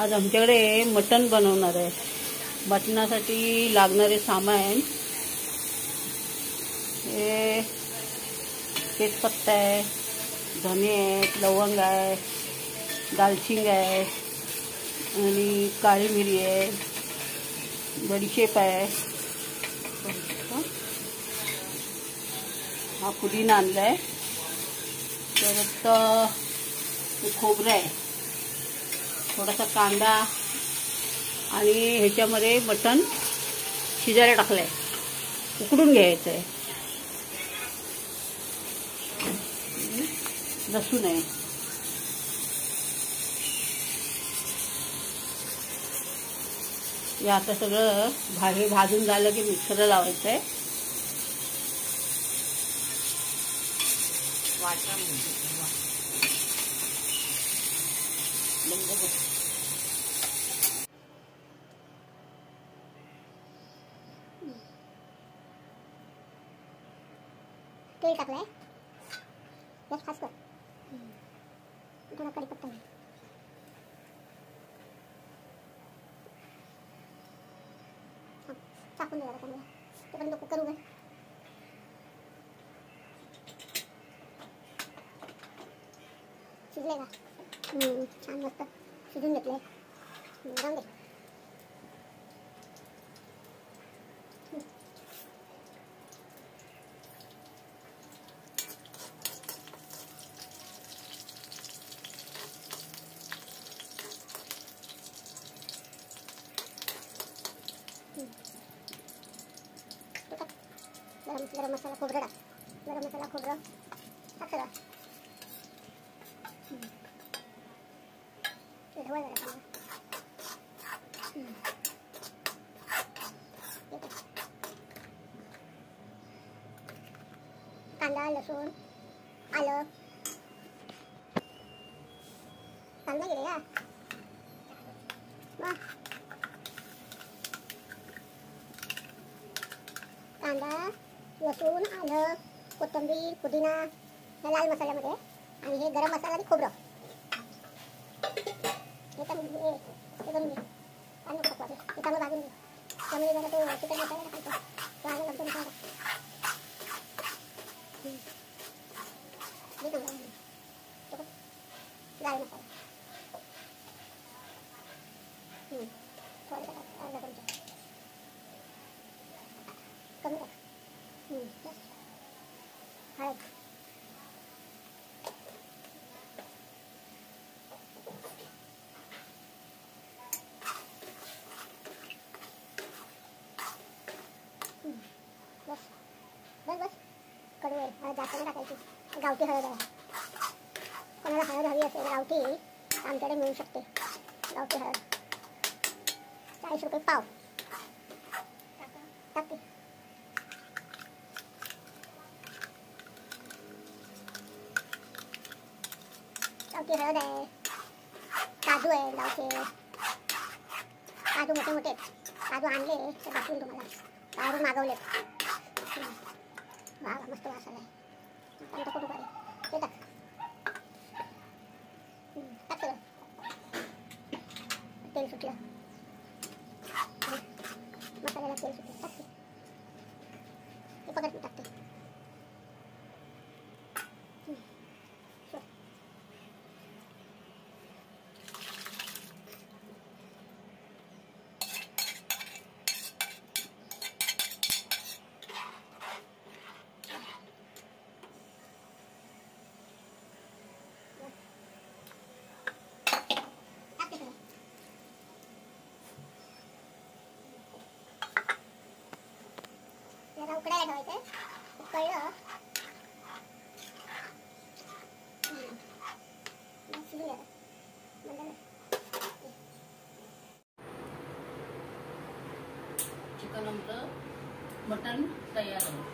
आज आमच्याकडे मटण बनवणार आहे। मटणासाठी लागणारे सामान हे तेजपत्ता आहे, धने आहेत, लवंग आहे, दालचिंग आहे आणि काळी मिरी आहे, बडीशेप आहे, हा पुदिना आणलाय, परत खोबरं आहे, थोडासा कांदा आणि ह्याच्यामध्ये मटण शिजायला टाकलंय, उकडून घ्यायचं आहे। लसूण आहे, हे आता सगळं भाजून झालं की मिक्सरला लावायचं आहे। तेल टाकलंय, गॅस फास्ट कर, थोडा कढीपत्ता टाकून द्या चांगला, तोपर्यंत कुकर उघड, शिजले का? छान मस्त शिजून घेतलंय, राहून दे। गरम मसाला खोबरं टाक, गरम मसाला खोबरं टाक सगळं, ढवळ जरा चांगलं, कांदा, लसूण, आलं, कांदा गेले का? कांदा, लसूण, आलं, कोथिंबीर, पुदिना या लाल मसाल्यामध्ये, आणि हे गरम मसाला आणि खोबरं हे करून घे, आणि टाकवा ते चांगलं भाजून घे, त्यामुळे जरा तो चिकन मसाला टाकायचा, तो आलं लागतो मसाला हे चांगला लाल मसाला थोडं अर्धा चमचा कमी टाक, बस हळद, बस बस बस कडू आहे, हळद जास्त नाही टाकायची, गावठी हळद आहे, कोणाला हळद हवी असेल गावठी आमच्याकडे मिळू शकते, गावठी हळद 40 रुपये पाव टाकते, गावठी हळद आहे, काजू आहे गावचे, काजू मोठे मोठे काजू आणले तर दाखवून तुम्हाला, बाहेरून मागवले, वा मस्त वास आलाय, आता कुठं काढे ते टाक, टाक सगळं, तेल सुटलं, मसाल्याला तेल सुटलं, टाकते ते पकड टाकते, जरा उकडायला ठेवायचं, उकळलं शिजून घ्यायचं, चिकन आमचं मटण तयार आहे।